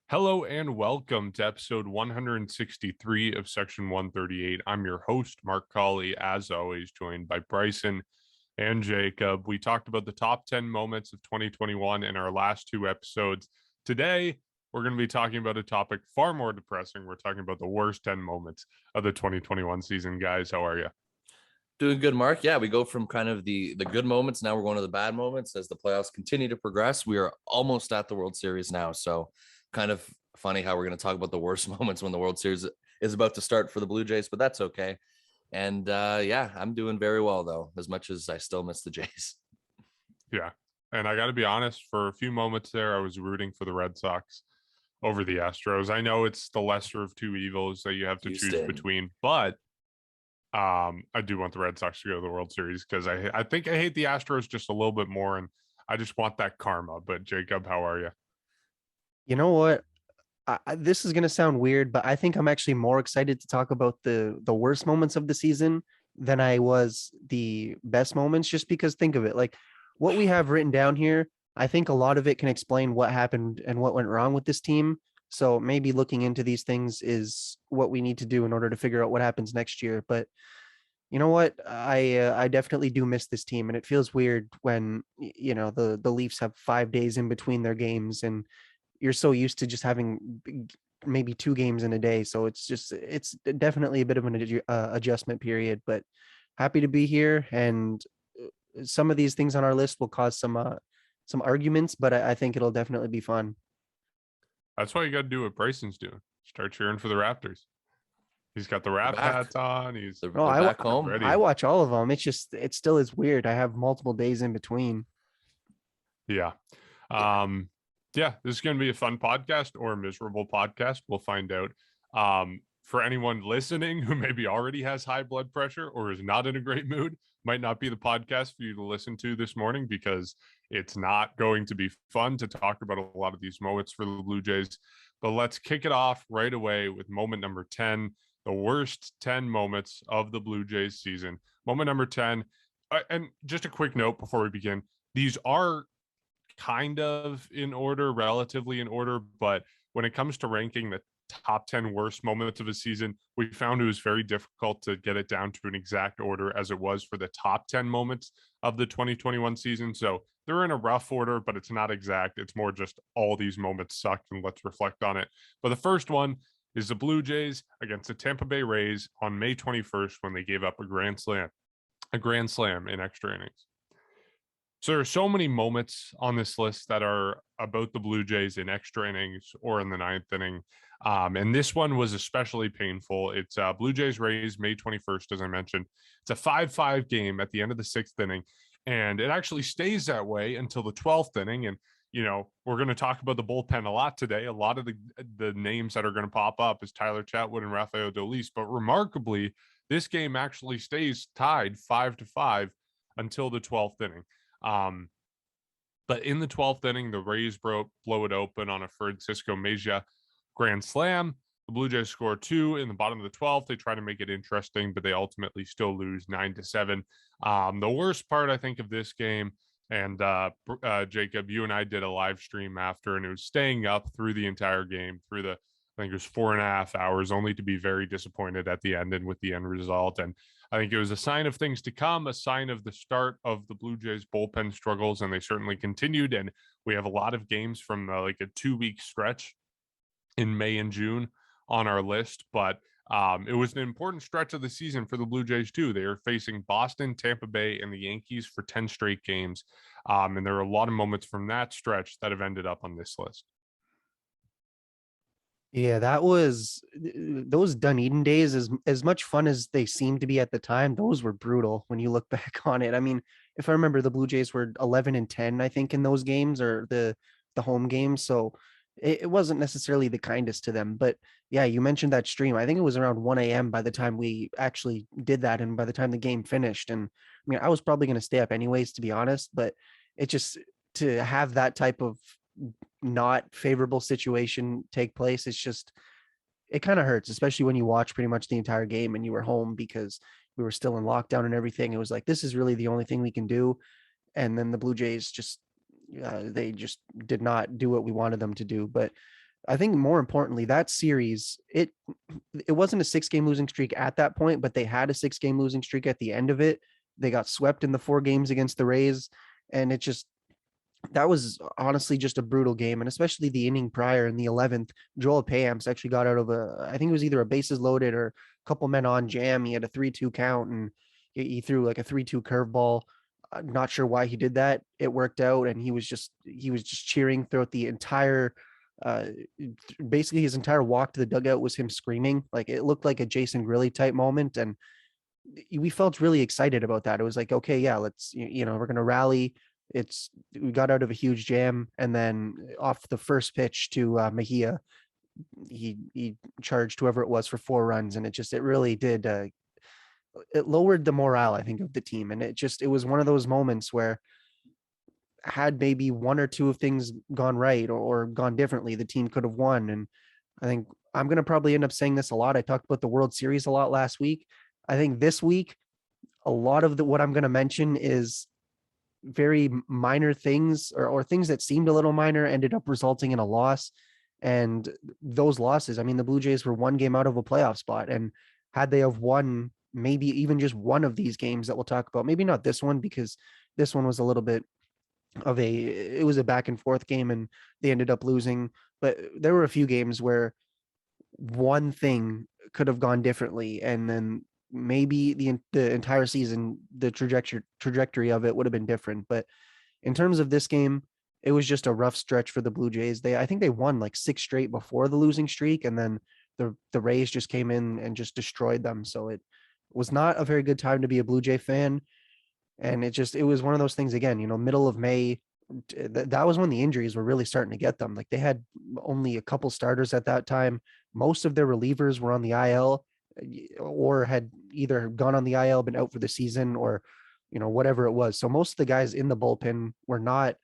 Hello and welcome to episode 163 of Section 138. I'm your host, Mark Colley, as always, joined by Bryson and Jacob. We talked about the top 10 moments of 2021 in our last two episodes. Today, we're going to be talking about a topic far more depressing. We're talking about the worst 10 moments of the 2021 season. Guys, how are you? Doing good, Mark. Yeah, we go from kind of the good moments. Now we're going to the bad moments as the playoffs continue to progress. We are almost at the World Series now. So kind of funny how we're going to talk about the worst moments when the World Series is about to start for the Blue Jays, but that's okay. And yeah, I'm doing very well, though, as much as I still miss the Jays. Yeah. And I got to be honest, for a few moments there, I was rooting for the Red Sox over the Astros. I know it's the lesser of two evils that you have to choose between, but I do want the Red Sox to go to the World Series because I think I hate the Astros just a little bit more, and I just want that karma. But Jacob, how are you? You know what? This is going to sound weird, but I think I'm actually more excited to talk about the worst moments of the season than I was the best moments, just because think of it, like what we have written down here, I think a lot of it can explain what happened and what went wrong with this team. So maybe looking into these things is what we need to do in order to figure out what happens next year. But you know what? I definitely do miss this team, and it feels weird when the Leafs have 5 days in between their games, and you're so used to just having maybe 2 games in a day. So it's definitely a bit of an adjustment period. But happy to be here, and some of these things on our list will cause some arguments, but I think it'll definitely be fun. That's why you got to do what Bryson's doing. Start cheering for the Raptors. He's got the Rap hats on. They're back home. Ready. I watch all of them. It still is weird. I have multiple days in between. Yeah. Yeah, this is going to be a fun podcast or a miserable podcast. We'll find out. For anyone listening who maybe already has high blood pressure or is not in a great mood, might not be the podcast for you to listen to this morning because it's not going to be fun to talk about a lot of these moments for the Blue Jays. But let's kick it off right away with moment number 10, the worst 10 moments of the Blue Jays season. Moment number 10, and just a quick note before we begin, these are kind of in order, relatively in order, but when it comes to ranking the top 10 worst moments of a season, we found it was very difficult to get it down to an exact order as it was for the top 10 moments of the 2021 season. So they're in a rough order, but it's not exact. It's more just all these moments sucked, and let's reflect on it. But the first one is the Blue Jays against the Tampa Bay Rays on May 21st when they gave up a grand slam in extra innings. So there are so many moments on this list that are about the Blue Jays in extra innings or in the ninth inning. And this one was especially painful. It's Blue Jays Rays, May 21st, as I mentioned. It's a 5-5 game at the end of the sixth inning. And it actually stays that way until the 12th inning. And, you know, we're going to talk about the bullpen a lot today. A lot of the names that are going to pop up is Tyler Chatwood and Rafael Dolis. But remarkably, this game actually stays tied 5-5 until the 12th inning. But in the 12th inning, the Rays blow it open on a Francisco Mejia grand slam. The Blue Jays score 2 in the bottom of the 12th. They try to make it interesting, but they ultimately still lose 9-7. The worst part, I think, of this game, and Jacob, you and I did a live stream after, and it was staying up through the entire game, I think it was 4.5 hours, only to be very disappointed at the end and with the end result. And I think it was a sign of things to come, a sign of the start of the Blue Jays bullpen struggles, and they certainly continued. And we have a lot of games from like a 2-week stretch in May and June on our list, but it was an important stretch of the season for the Blue Jays too. They are facing Boston, Tampa Bay, and the Yankees for 10 straight games. And there are a lot of moments from that stretch that have ended up on this list. Yeah, that was those Dunedin days, as much fun as they seemed to be at the time. Those were brutal when you look back on it. I mean, if I remember, the Blue Jays were 11-10, I think, in those games, or the home games. So it wasn't necessarily the kindest to them. But yeah, you mentioned that stream. I think it was around 1 a.m. by the time we actually did that, and by the time the game finished. And I mean, I was probably going to stay up anyways, to be honest. But it just, to have that type of not favorable situation take place, it kind of hurts, especially when you watch pretty much the entire game and you were home because we were still in lockdown and everything. It was like, this is really the only thing we can do. and then the Blue Jays they just did not do what we wanted them to do. But I think more importantly, that series, it wasn't a 6-game losing streak at that point, but they had a 6-game losing streak at the end of it. They got swept in the 4 games against the Rays, and it just that was honestly just a brutal game. And especially the inning prior in the 11th, Joel Payamps actually got out of I think it was either a bases loaded or a couple men on jam. He had a 3-2 count, and he threw like a 3-2 curveball. Not sure why he did that. It worked out, and he was just cheering throughout the entire uh basically his entire walk to the dugout was him screaming. Like, it looked like a Jason Grilly type moment, and we felt really excited about that. It was like, okay, yeah, let's, we're going to rally. We got out of a huge jam, and then off the first pitch to Mejia, he charged whoever it was for 4 runs, and it really did it lowered the morale, I think, of the team. And it was one of those moments where, had maybe one or two of things gone right, or gone differently, the team could have won. And I think I'm going to probably end up saying this a lot. I talked about the World Series a lot last week. I think this week, a lot of what I'm going to mention is very minor things, or things that seemed a little minor ended up resulting in a loss. And those losses, I mean, the Blue Jays were 1 game out of a playoff spot. And had they have won maybe even just one of these games that we'll talk about, maybe not this one, because this one was a little bit it was a back and forth game and they ended up losing. But there were a few games where one thing could have gone differently, and then maybe the entire season, the trajectory of it would have been different. But in terms of this game, it was just a rough stretch for the Blue Jays. I think they won like 6 straight before the losing streak, and then the Rays just came in and just destroyed them. So it was not a very good time to be a Blue Jay fan. And it was one of those things again, middle of May. That was when the injuries were really starting to get them. Like, they had only a couple starters at that time. Most of their relievers were on the IL, or had either gone on the IL, been out for the season, or whatever it was. So most of the guys in the bullpen were not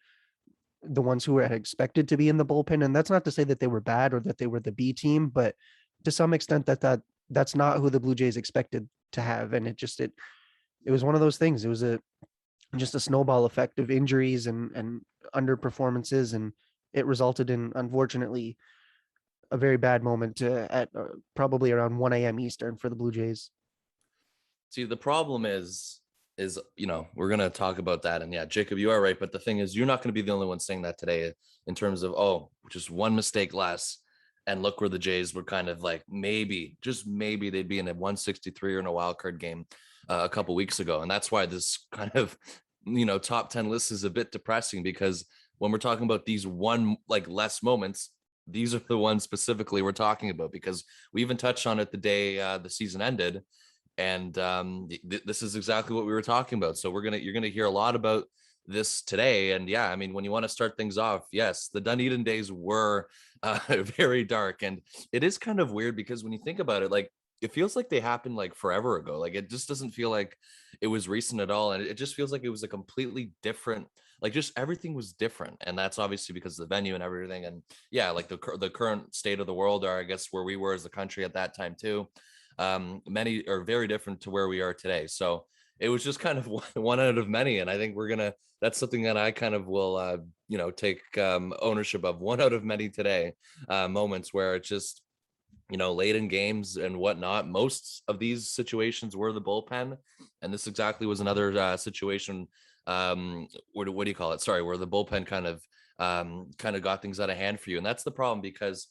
the ones who were expected to be in the bullpen. And that's not to say that they were bad or that they were the B team, but to some extent that's not who the Blue Jays expected to have. And it was one of those things. It was just a snowball effect of injuries and underperformances, and it resulted in, unfortunately, a very bad moment at probably around 1 a.m. Eastern for the Blue Jays. See, the problem is we're gonna talk about that, and yeah, Jacob, you are right. But the thing is, you're not going to be the only one saying that today. In terms of, just one mistake less, and look where the Jays were kind of like, maybe, just maybe, they'd be in a 163 or in a wild card game a couple weeks ago. And that's why this kind of top 10 list is a bit depressing, because when we're talking about these one like less moments, these are the ones specifically we're talking about, because we even touched on it the day the season ended. And this is exactly what we were talking about. So you're gonna hear a lot about this today. And yeah, I mean, when you want to start things off, yes, the Dunedin days were very dark. And it is kind of weird, because when you think about it, like, it feels like they happened like forever ago. Like, it just doesn't feel like it was recent at all. And it just feels like it was a completely different, like, just everything was different. And that's obviously because of the venue and everything. And yeah, like the current state of the world, or I guess where we were as a country at that time too, many are very different to where we are today. So it was just kind of one out of many. And I think that's something that I kind of will, take ownership of. One out of many today, moments where it's just, late in games and whatnot. Most of these situations were the bullpen. And this exactly was another situation. What do you call it? Sorry, where the bullpen kind of got things out of hand for you. And that's the problem, because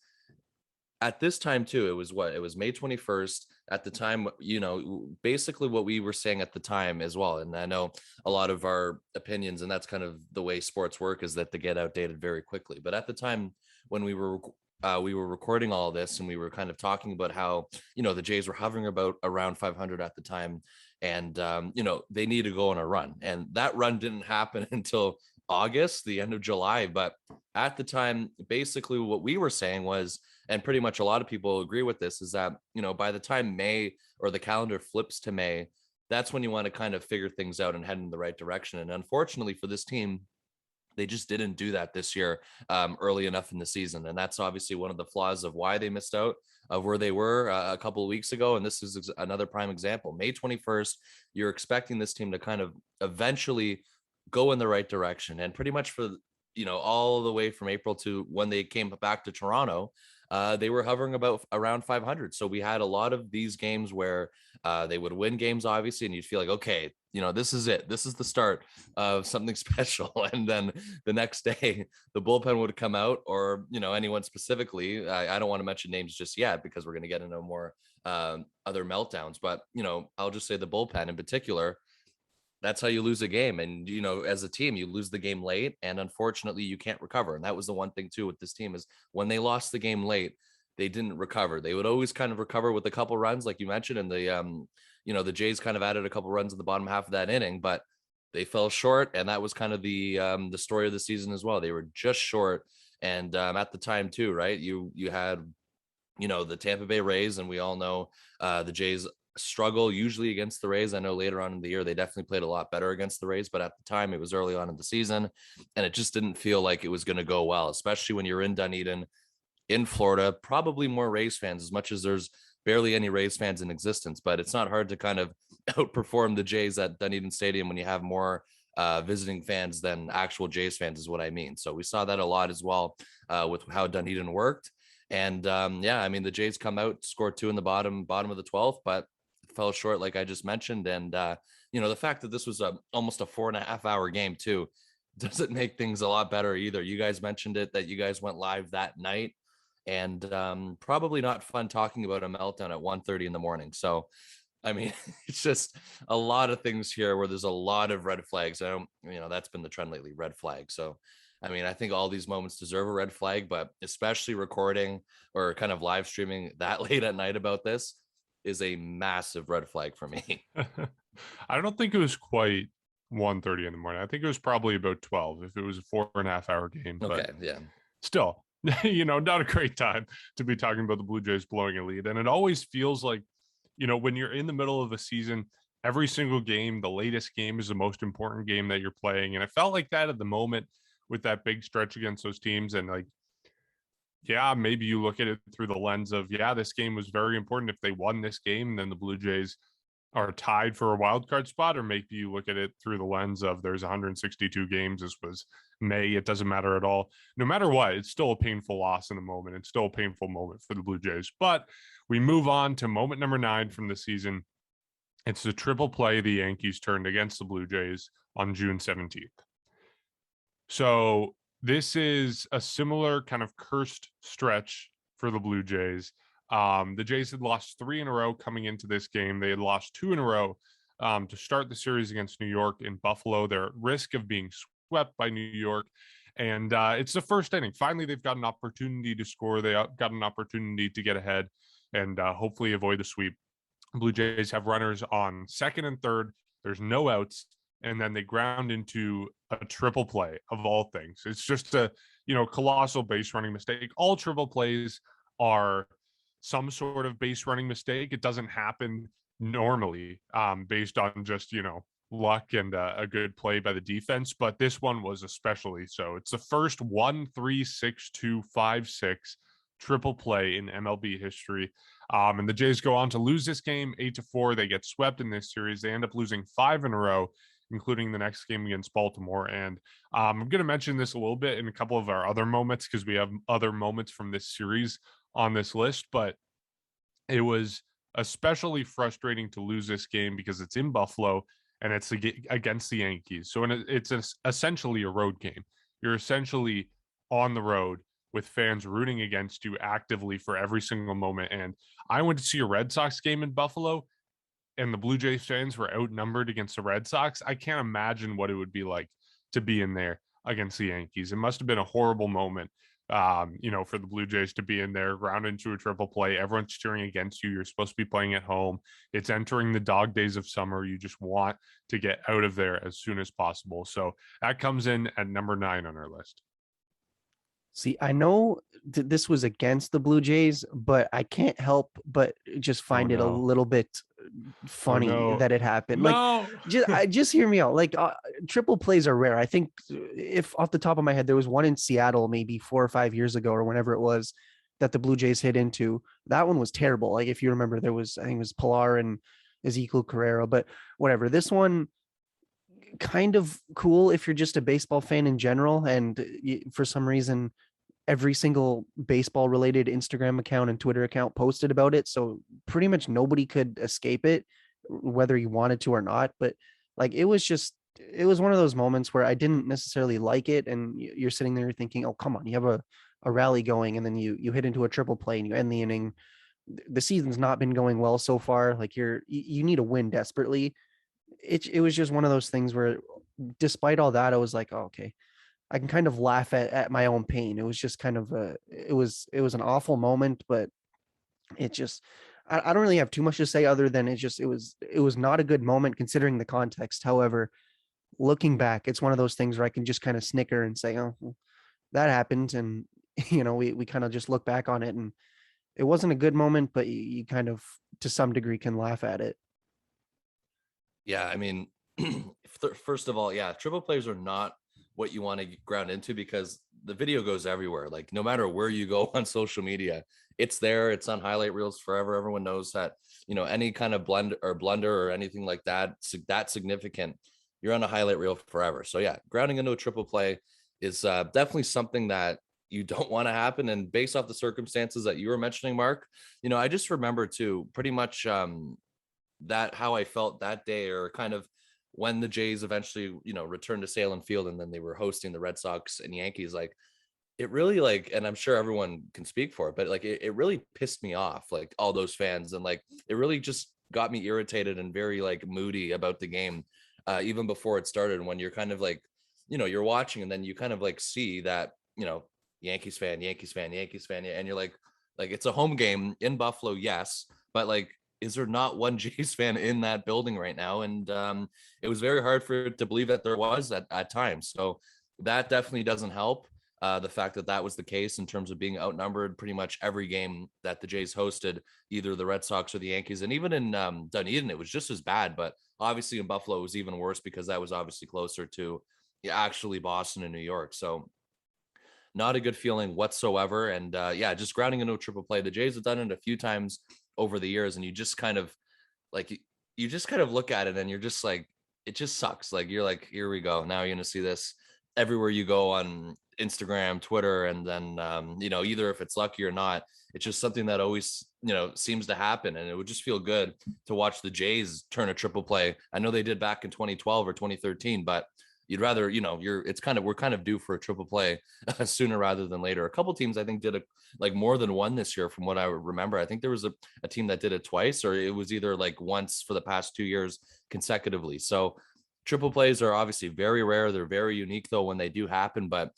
at this time too, it was May 21st at the time, basically what we were saying at the time as well. And I know a lot of our opinions, and that's kind of the way sports work, is that they get outdated very quickly. But at the time when we were recording all this, and we were kind of talking about how, the Jays were hovering about around 500 at the time, and they need to go on a run. And that run didn't happen until August, the end of July. But at the time, basically what we were saying was, and pretty much a lot of people agree with this, is that, by the time May, or the calendar flips to May, that's when you want to kind of figure things out and head in the right direction. And unfortunately for this team, they just didn't do that this year early enough in the season. And that's obviously one of the flaws of why they missed out of where they were a couple of weeks ago. And this is another prime example. May 21st, you're expecting this team to kind of eventually go in the right direction. And pretty much for, all the way from April to when they came back to Toronto, they were hovering about around 500. So we had a lot of these games where they would win games, obviously, and you'd feel like, okay, this is it. This is the start of something special. And then the next day, the bullpen would come out, or, anyone specifically. I don't want to mention names just yet because we're going to get into more other meltdowns. But, I'll just say the bullpen in particular, that's how you lose a game. And, as a team, you lose the game late, and unfortunately you can't recover. And that was the one thing too with this team, is when they lost the game late, they didn't recover. They would always kind of recover with a couple runs, like you mentioned, and the Jays kind of added a couple runs in the bottom half of that inning, but they fell short. And that was kind of the story of the season as well. They were just short. And at the time too, right, you had the Tampa Bay Rays, and we all know the Jays struggle usually against the Rays. I know later on in the year they definitely played a lot better against the Rays, but at the time it was early on in the season, and it just didn't feel like it was going to go well, especially when you're in Dunedin, in Florida. Probably more Rays fans, as much as there's barely any Rays fans in existence, but it's not hard to kind of outperform the Jays at Dunedin Stadium when you have more visiting fans than actual Jays fans, is what I mean. So we saw that a lot as well with how Dunedin worked. And the Jays come out, score 2 in the bottom of the 12th, but fell short, like I just mentioned. And the fact that this was almost a 4.5-hour game too doesn't make things a lot better either. You guys mentioned it, that you guys went live that night, and probably not fun talking about a meltdown at 1:30 in the morning. So I mean, it's just a lot of things here where there's a lot of red flags. That's been the trend lately, red flag. So I mean, I think all these moments deserve a red flag, but especially recording or kind of live streaming that late at night about this is a massive red flag for me. I don't think it was quite 1:30 in the morning. I think it was probably about 12 if it was a 4.5-hour game. Okay, but yeah. Still, not a great time to be talking about the Blue Jays blowing a lead. And it always feels like, when you're in the middle of a season, every single game, the latest game is the most important game that you're playing. And it felt like that at the moment with that big stretch against those teams. And maybe you look at it through the lens of, this game was very important. If they won this game, then the Blue Jays are tied for a wild card spot. Or maybe you look at it through the lens of there's 162 games. This was May. It doesn't matter at all. No matter what, it's still a painful loss in the moment. It's still a painful moment for the Blue Jays. But we move on to moment number 9 from the season. It's the triple play the Yankees turned against the Blue Jays on June 17th. So this is a similar kind of cursed stretch for the Blue Jays. The Jays had lost 3 in a row coming into this game. They had lost 2 in a row to start the series against New York in Buffalo. They're at risk of being swept by New York. And it's the first inning. Finally, they've got an opportunity to score. They got an opportunity to get ahead and hopefully avoid the sweep. Blue Jays have runners on second and third. There's no outs. And then they ground into a triple play of all things. It's just a, colossal base running mistake. All triple plays are some sort of base running mistake. It doesn't happen normally based on just, luck and a good play by the defense. But this one was especially so. It's the first 1-3-6-2-5-6 triple play in MLB history. And the Jays go on to lose this game 8-4. They get swept in this series. They end up losing 5 in a row, including the next game against Baltimore. And I'm going to mention this a little bit in a couple of our other moments because we have other moments from this series on this list. But it was especially frustrating to lose this game because it's in Buffalo and it's against the Yankees. So it's essentially a road game. You're essentially on the road with fans rooting against you actively for every single moment. And I went to see a Red Sox game in Buffalo, and the Blue Jays fans were outnumbered against the Red Sox. I can't imagine what it would be like to be in there against the Yankees. It must have been a horrible moment, for the Blue Jays to be in there, ground into a triple play. Everyone's cheering against you. You're supposed to be playing at home. It's entering the dog days of summer. You just want to get out of there as soon as possible. So that comes in at number 9 on our list. See, I know this was against the Blue Jays, but I can't help but just find it a little bit funny that it happened. No. Like, just hear me out. Like, triple plays are rare. I think if off the top of my head, there was one in Seattle maybe 4 or 5 years ago or whenever it was that the Blue Jays hit into. That one was terrible. Like, if you remember, I think it was Pilar and Ezekiel Carrera, but whatever. This one, kind of cool if you're just a baseball fan in general. And for some reason, every single baseball related Instagram account and Twitter account posted about it. So pretty much nobody could escape it, whether you wanted to or not. But like, it was one of those moments where I didn't necessarily like it. And you're sitting there thinking, oh, come on, you have a rally going, and then you hit into a triple play and you end the inning. The season's not been going well so far. Like you need a win desperately. It was just one of those things where, despite all that, I was like, oh, okay, I can kind of laugh at my own pain. It was just kind of it was an awful moment, but it just I don't really have too much to say other than it was not a good moment considering the context. However, looking back, it's one of those things where I can just kind of snicker and say, oh, well, that happened. And we kind of just look back on it, and it wasn't a good moment, but you kind of, to some degree, can laugh at it. Yeah, I mean, first of all, yeah, triple plays are not what you want to ground into because the video goes everywhere. Like no matter where you go on social media, it's there. It's on highlight reels forever. Everyone knows that, any kind of blunder or anything like that, that significant, you're on a highlight reel forever. So yeah, grounding into a triple play is definitely something that you don't want to happen. And based off the circumstances that you were mentioning, Mark, I just remember too, pretty much that how I felt that day, or kind of when the Jays eventually, returned to Salem Field and then they were hosting the Red Sox and Yankees, like it really like, and I'm sure everyone can speak for it, but like it really pissed me off, like all those fans. And like it really just got me irritated and very like moody about the game, even before it started. When you're kind of like, you're watching and then you kind of like see that, Yankees fan, Yankees fan, Yankees fan, and you're like it's a home game in Buffalo, yes, but like is there not one Jays fan in that building right now? And it was very hard for it to believe that there was at times. So that definitely doesn't help. The fact that that was the case in terms of being outnumbered pretty much every game that the Jays hosted, either the Red Sox or the Yankees. And even in Dunedin, it was just as bad. But obviously in Buffalo, it was even worse because that was obviously closer to actually Boston and New York. So not a good feeling whatsoever. And yeah, just grounding into a triple play. The Jays have done it a few times over the years, and you just kind of like you just kind of look at it and you're just like, it just sucks. Like you're like, here we go. Now you're gonna see this everywhere you go on Instagram, Twitter, and then either if it's lucky or not, it's just something that always seems to happen. And it would just feel good to watch the Jays turn a triple play. I know they did back in 2012 or 2013, but you'd rather, we're kind of due for a triple play sooner rather than later. A couple teams I think did like more than one this year from what I remember. I think there was a team that did it twice, or it was either like once for the past 2 years consecutively. So triple plays are obviously very rare. They're very unique though when they do happen, but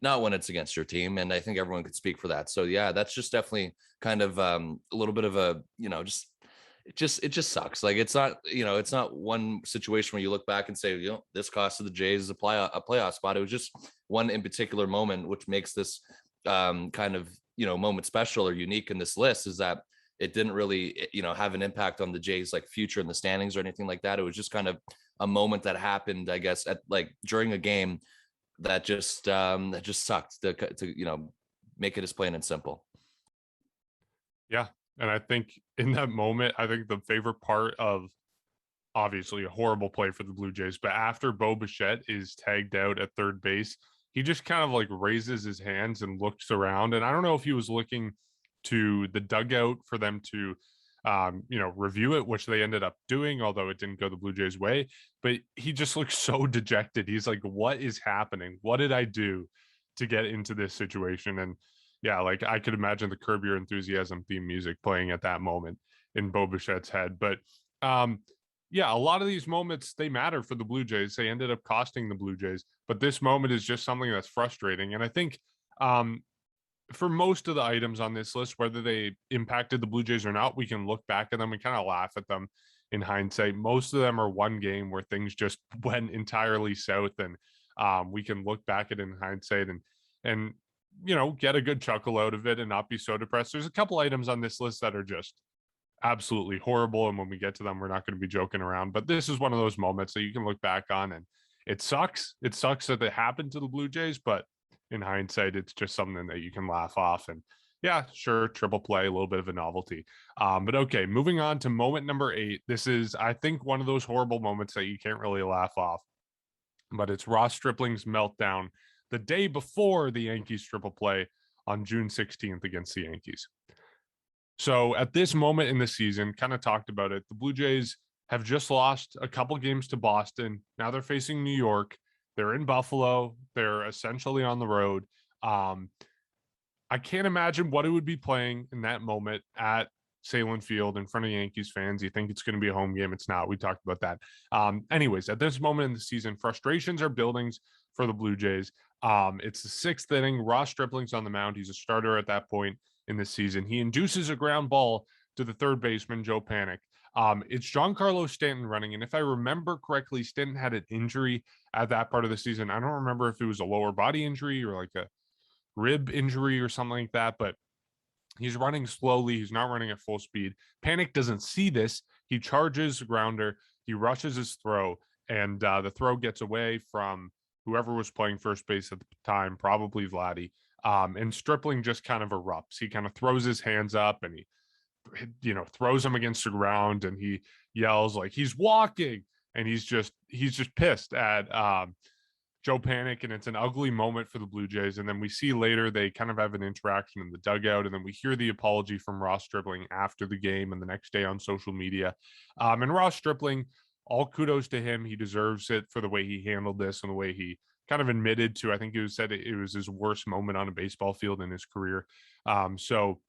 not when it's against your team. And I think everyone could speak for that. So yeah, that's just definitely kind of a little bit of a, it just sucks. Like it's not, it's not one situation where you look back and say, this cost of the Jays a playoff spot. It was just one in particular moment, which makes this kind of, moment special or unique in this list, is that it didn't really, have an impact on the Jays like future in the standings or anything like that. It was just kind of a moment that happened, I guess, at like during a game that just sucked to make it as plain and simple. Yeah. And I think in that moment, I think the favorite part of, obviously a horrible play for the Blue Jays, but after Bo Bichette is tagged out at third base, he just kind of like raises his hands and looks around. And I don't know if he was looking to the dugout for them to, review it, which they ended up doing, although it didn't go the Blue Jays' way. But he just looks so dejected. He's like, what is happening? What did I do to get into this situation? And yeah, like I could imagine the Curb Your Enthusiasm theme music playing at that moment in Bo Bichette's head. But yeah, a lot of these moments, they matter for the Blue Jays. They ended up costing the Blue Jays, but this moment is just something that's frustrating. And I think for most of the items on this list, whether they impacted the Blue Jays or not, we can look back at them and kind of laugh at them in hindsight. Most of them are one game where things just went entirely south, and we can look back at it in hindsight and get a good chuckle out of it and not be so depressed. There's a couple items on this list that are just absolutely horrible, and when we get to them, we're not going to be joking around. But this is one of those moments that you can look back on, and it sucks. It sucks that it happened to the Blue Jays, but in hindsight, it's just something that you can laugh off. And Yeah, sure. Triple play, a little bit of a novelty. But okay, moving on to moment number 8. This is, I think, one of those horrible moments that you can't really laugh off. But it's Ross Stripling's meltdown the day before the Yankees triple play on June 16th against the Yankees. So at this moment in the season, kind of talked about it, the Blue Jays have just lost a couple games to Boston. Now they're facing New York. They're in Buffalo. They're essentially on the road. Um, I can't imagine what it would be playing in that moment at Salem Field in front of Yankees fans. You think it's going to be a home game. It's not. We talked about that. Anyways, at this moment in the season, frustrations are building for the Blue Jays. It's the 6th inning. Ross Stripling's on the mound. He's a starter at that point in the season. He induces a ground ball to the third baseman, Joe Panic. It's Giancarlo Stanton running. And if I remember correctly, Stanton had an injury at that part of the season. I don't remember if it was a lower body injury or like a rib injury or something like that, but he's running slowly. He's not running at full speed. Panic doesn't see this. He charges the grounder. He rushes his throw, and the throw gets away from whoever was playing first base at the time, probably Vladdy. And Stripling just kind of erupts. He kind of throws his hands up and he, throws him against the ground, and he yells like he's walking, and he's just pissed at Joe Panic, and it's an ugly moment for the Blue Jays. And then we see later they kind of have an interaction in the dugout, and then we hear the apology from Ross Stripling after the game and the next day on social media. And Ross Stripling, all kudos to him. He deserves it for the way he handled this and the way he kind of admitted to, I think it was said it was his worst moment on a baseball field in his career. So,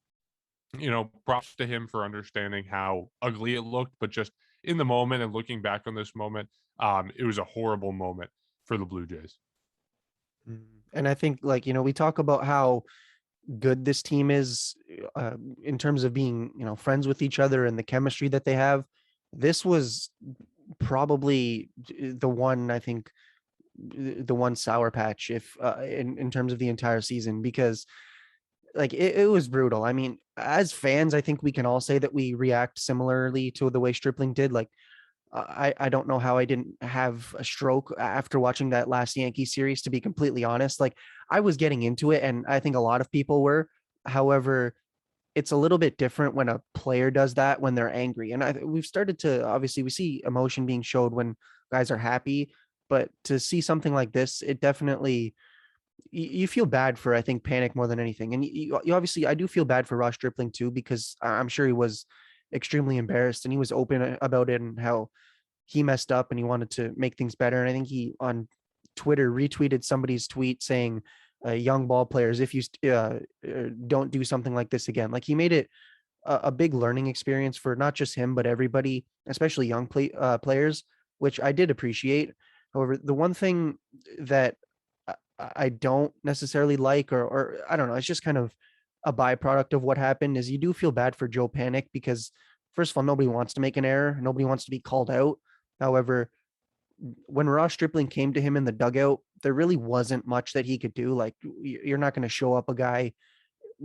props to him for understanding how ugly it looked, but just in the moment and looking back on this moment, it was a horrible moment for the Blue Jays. And I think, we talk about how good this team is in terms of being, friends with each other and the chemistry that they have. This was probably the one, I think, the one sour patch if in terms of the entire season, because it was brutal. I mean, as fans, I think we can all say that we react similarly to the way Stripling did. I don't know how I didn't have a stroke after watching that last Yankee series, to be completely honest. I was getting into it, and I think a lot of people were. However, it's a little bit different when a player does that when they're angry. And we've started to, obviously, we see emotion being showed when guys are happy, but to see something like this, it definitely, you feel bad for, I think, Panic more than anything. And you obviously, I do feel bad for Ross Stripling too, because I'm sure he was extremely embarrassed, and he was open about it and how he messed up and he wanted to make things better. And I think he on Twitter retweeted somebody's tweet saying, young ball players, if you don't do something like this again. He made it a big learning experience for not just him, but everybody, especially young players, which I did appreciate. However, the one thing that I don't necessarily like, or I don't know, it's just kind of a byproduct of what happened, is you do feel bad for Joe Panic, because first of all, nobody wants to make an error. Nobody wants to be called out. However, when Ross Stripling came to him in the dugout, there really wasn't much that he could do. You're not going to show up a guy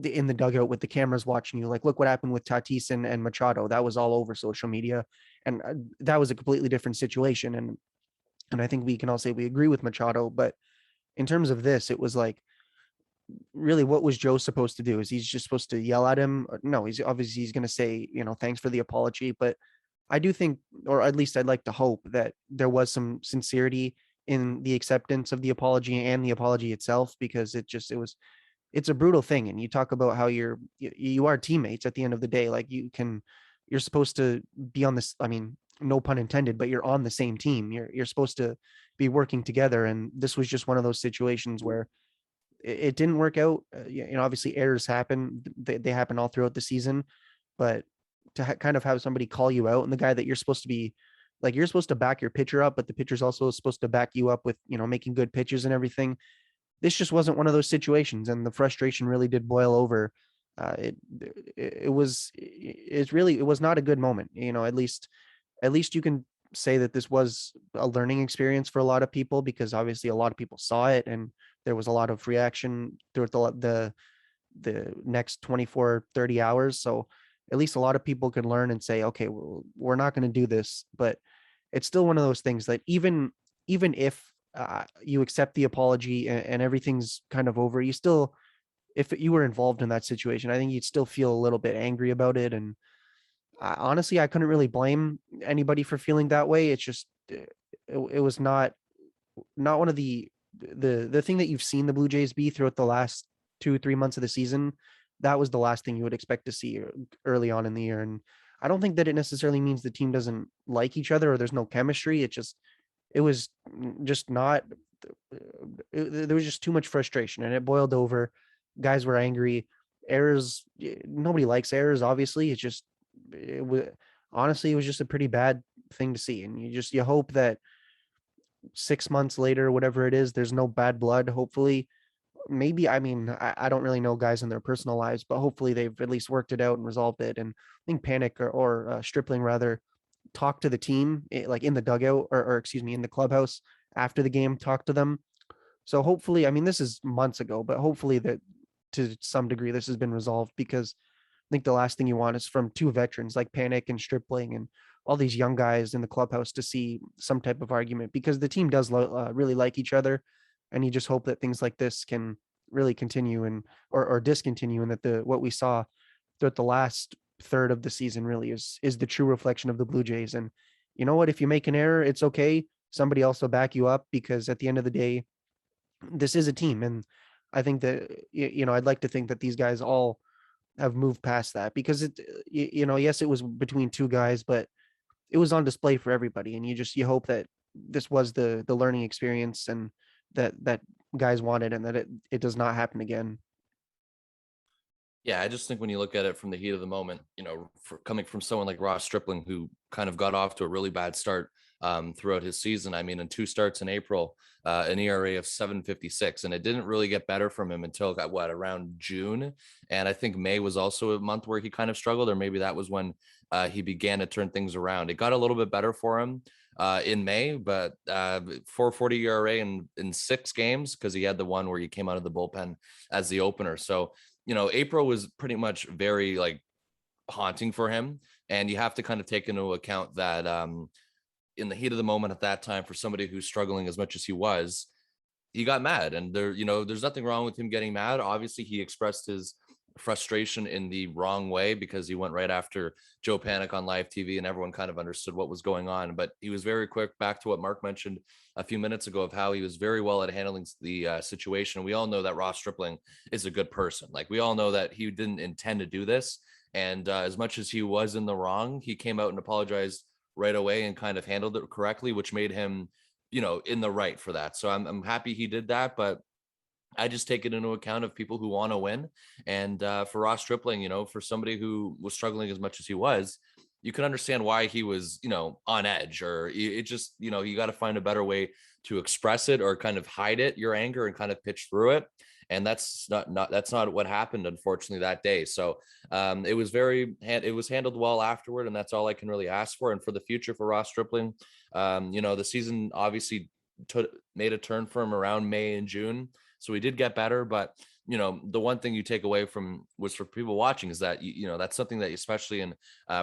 in the dugout with the cameras watching you. Look what happened with Tatis and Machado. That was all over social media. And that was a completely different situation. And I think we can all say we agree with Machado, but in terms of this, it was really, what was Joe supposed to do? Is he's just supposed to yell at him? No, he's obviously going to say, thanks for the apology. But I do think, or at least I'd like to hope, that there was some sincerity in the acceptance of the apology and the apology itself, because it's a brutal thing. And you talk about how you are teammates at the end of the day. You're supposed to be on this. I mean, no pun intended, but you're on the same team. You're supposed to be working together. And this was just one of those situations where it didn't work out. Obviously errors happen. They happen all throughout the season, but to kind of have somebody call you out, and the guy that you're supposed to be, you're supposed to back your pitcher up, but the pitcher's also supposed to back you up with, making good pitches and everything. This just wasn't one of those situations. And the frustration really did boil over. It was not a good moment. At least you can say that this was a learning experience for a lot of people, because obviously a lot of people saw it and there was a lot of reaction throughout the next 24, 30 hours. So at least a lot of people can learn and say, okay, well, we're not going to do this. But it's still one of those things that even if you accept the apology and everything's kind of over, you still, if you were involved in that situation, I think you'd still feel a little bit angry about it. And honestly, I couldn't really blame anybody for feeling that way. It's just it was not one of the thing that you've seen the Blue Jays be throughout the last 2-3 months of the season. That was the last thing you would expect to see early on in the year. And I don't think that it necessarily means the team doesn't like each other or there's no chemistry. It was just not. There was just too much frustration, and it boiled over. Guys were angry. Errors. Nobody likes errors. Obviously, it was honestly it was just a pretty bad thing to see, and you hope that 6 months later, whatever it is, there's no bad blood. Hopefully, maybe, I mean, I don't really know guys in their personal lives, but hopefully they've at least worked it out and resolved it. And I think Panic or Stripling rather talked to the team, like in the dugout or excuse me, in the clubhouse after the game, talked to them. So hopefully, I mean, this is months ago, but hopefully that to some degree this has been resolved, because I think the last thing you want is from two veterans like Panic and Stripling and all these young guys in the clubhouse to see some type of argument, because the team does really like each other. And you just hope that things like this can really continue and or discontinue, and that the what we saw throughout the last third of the season really is the true reflection of the Blue Jays. And you know what? If you make an error, it's okay. Somebody else will back you up, because at the end of the day, this is a team. And I think that I'd like to think that these guys all have moved past that, because yes, it was between two guys, but it was on display for everybody. And you hope that this was the learning experience, and that guys wanted, and that it does not happen again. Yeah, I just think when you look at it from the heat of the moment, for coming from someone like Ross Stripling, who kind of got off to a really bad start throughout his season. I mean, in 2 starts in April, an ERA of 7.56, and it didn't really get better from him until around June. And I think May was also a month where he kind of struggled, or maybe that was when he began to turn things around. It got a little bit better for him in May, but 4.40 ERA in 6 games, because he had the one where he came out of the bullpen as the opener. So April was pretty much very haunting for him. And you have to kind of take into account that in the heat of the moment at that time, for somebody who's struggling as much as he was, he got mad. And there's nothing wrong with him getting mad. Obviously, he expressed his frustration in the wrong way, because he went right after Joe Panic on live TV and everyone kind of understood what was going on. But he was very quick, back to what Mark mentioned a few minutes ago, of how he was very well at handling the situation. We all know that Ross Stripling is a good person. Like, we all know that he didn't intend to do this. And as much as he was in the wrong, he came out and apologized right away and kind of handled it correctly, which made him, in the right for that. So I'm happy he did that. But I just take it into account of people who want to win. And for Ross Stripling, for somebody who was struggling as much as he was, you can understand why he was, on edge, or it just, you got to find a better way to express it, or kind of hide it, your anger, and kind of pitch through it. And that's not what happened, unfortunately, that day. So it was handled well afterward, and that's all I can really ask for. And for the future for Ross Stripling, the season obviously made a turn for him around May and June. So we did get better, but the one thing you take away from was, for people watching, is that that's something that, especially in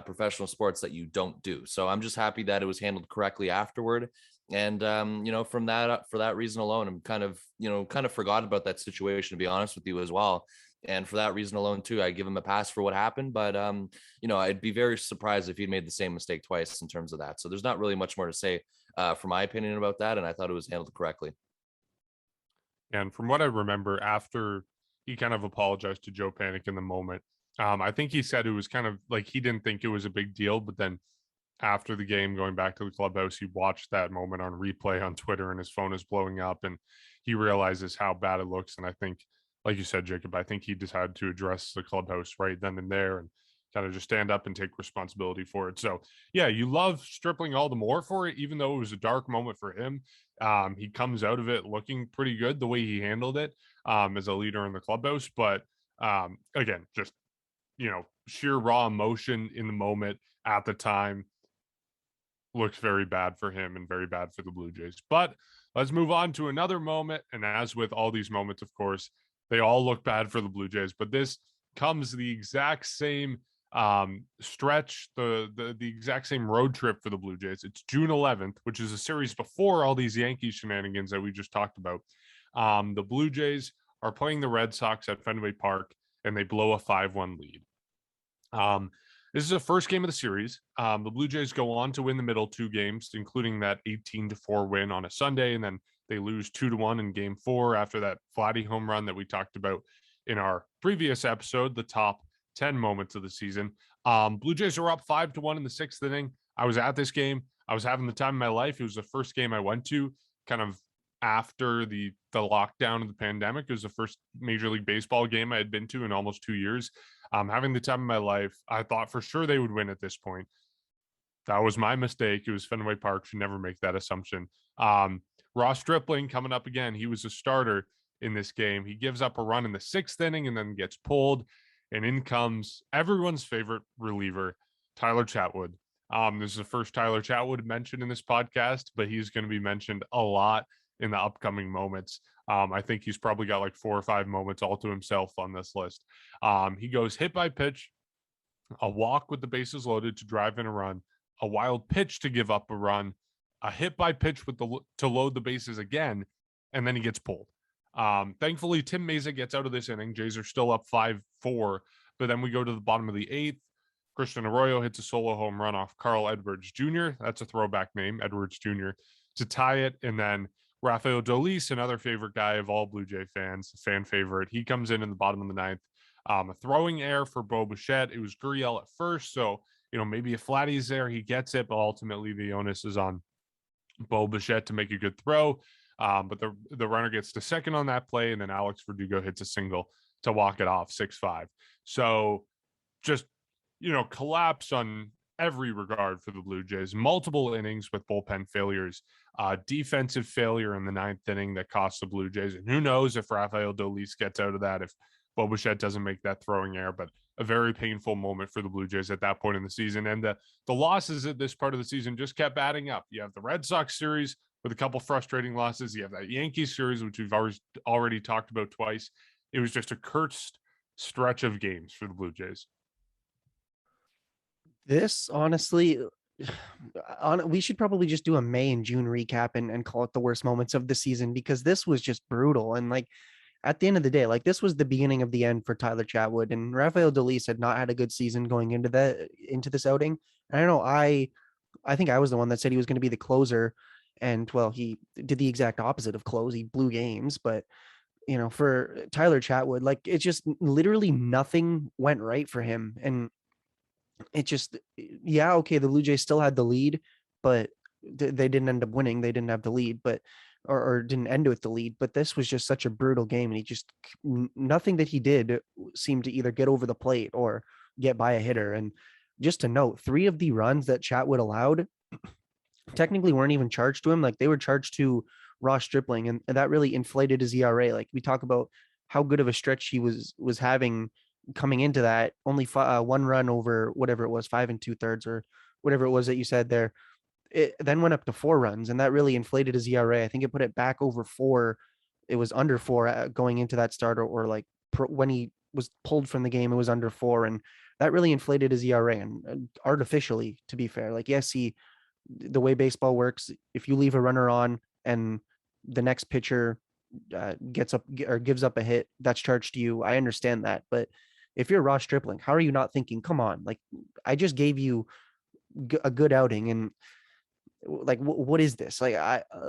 professional sports, that you don't do. So I'm just happy that it was handled correctly afterward. And from that, for that reason alone, I'm kind of forgot about that situation, to be honest with you, as well. And for that reason alone too, I give him a pass for what happened. But I'd be very surprised if he'd made the same mistake twice in terms of that. So there's not really much more to say for my opinion about that. And I thought it was handled correctly. And from what I remember, after he kind of apologized to Joe Panic in the moment, I think he said it was kind of like he didn't think it was a big deal. But then after the game, going back to the clubhouse, he watched that moment on replay on Twitter, and his phone is blowing up, and he realizes how bad it looks. And I think, like you said, Jacob, I think he decided to address the clubhouse right then and there, and kind of just stand up and take responsibility for it. So yeah, you love Stripling all the more for it, even though it was a dark moment for him. He comes out of it looking pretty good, the way he handled it as a leader in the clubhouse. But again, just sheer raw emotion in the moment at the time looks very bad for him and very bad for the Blue Jays. But let's move on to another moment. And as with all these moments, of course, they all look bad for the Blue Jays. But this comes the exact same stretch, the exact same road trip for the Blue Jays. It's June 11th, which is a series before all these Yankees shenanigans that we just talked about. The Blue Jays are playing the Red Sox at Fenway Park, and they blow a 5-1 lead. This is the first game of the series. The Blue Jays go on to win the middle 2 games, including that 18-4 win on a Sunday, and then they lose 2-1 in Game 4 after that Vladdy home run that we talked about in our previous episode, the top 10 moments of the season. Blue Jays are up 5-1 in the 6th inning. I was at this game. I was having the time of my life. It was the first game I went to kind of after the lockdown of the pandemic. It was the first Major League Baseball game I had been to in almost 2 years. Having the time of my life. I thought for sure they would win at this point. That was my mistake. It was Fenway Park. Should never make that assumption. Ross Stripling coming up again. He was a starter in this game. He gives up a run in the 6th inning and then gets pulled. And in comes everyone's favorite reliever, Tyler Chatwood. This is the first Tyler Chatwood mentioned in this podcast, but he's going to be mentioned a lot in the upcoming moments. I think he's probably got like 4 or 5 moments all to himself on this list. He goes hit by pitch, a walk with the bases loaded to drive in a run, a wild pitch to give up a run, a hit by pitch with to load the bases again, and then he gets pulled. Thankfully, Tim Mesa gets out of this inning. Jays are still up 5-4, but then we go to the bottom of the 8th. Christian Arroyo hits a solo home run off Carl Edwards Jr. That's a throwback name, Edwards Jr., to tie it. And then Rafael Dolis, another favorite guy of all Blue Jay fans, fan favorite. He comes in the bottom of the 9th. A throwing error for Bo Bichette. It was Gurriel at first, so maybe if Vladdy's there, he gets it, but ultimately the onus is on Bo Bichette to make a good throw. But the runner gets to second on that play, and then Alex Verdugo hits a single to walk it off 6-5. So just collapse on every regard for the Blue Jays. Multiple innings with bullpen failures, defensive failure in the 9th inning that cost the Blue Jays. And who knows if Rafael Dolis gets out of that, if Bo Bichette doesn't make that throwing error, but a very painful moment for the Blue Jays at that point in the season. And the losses at this part of the season just kept adding up. You have the Red Sox series with a couple frustrating losses. You have that Yankees series, which we've already talked about twice. It was just a cursed stretch of games for the Blue Jays. This honestly, we should probably just do a May and June recap and call it the worst moments of the season, because this was just brutal. And like at the end of the day, like this was the beginning of the end for Tyler Chatwood, and Rafael Dolis had not had a good season going into this outing. And I know I think I was the one that said he was going to be the closer, and well, he did the exact opposite of close. He blew games, but for Tyler Chatwood, like it just literally nothing went right for him. And it just, yeah, okay, the Blue Jays still had the lead, but they didn't end up winning. They didn't have the lead, but or didn't end with the lead. But this was just such a brutal game, and he just nothing that he did seemed to either get over the plate or get by a hitter. And just to note, 3 of the runs that Chatwood allowed technically weren't even charged to him. Like they were charged to Ross Stripling, and that really inflated his ERA. Like we talk about how good of a stretch he was having coming into that, only 1 run over whatever it was, 5 2/3 or whatever it was that you said there. It then went up to 4 runs, and that really inflated his ERA. I think it put it back over 4. It was under 4 going into that start, or like when he was pulled from the game, it was under 4, and that really inflated his ERA. And artificially, to be fair, like yes, the way baseball works, if you leave a runner on and the next pitcher gets up or gives up a hit, that's charged to you. I understand that, but if you're Ross Stripling, how are you not thinking, come on, like I just gave you a good outing, and like what is this? Like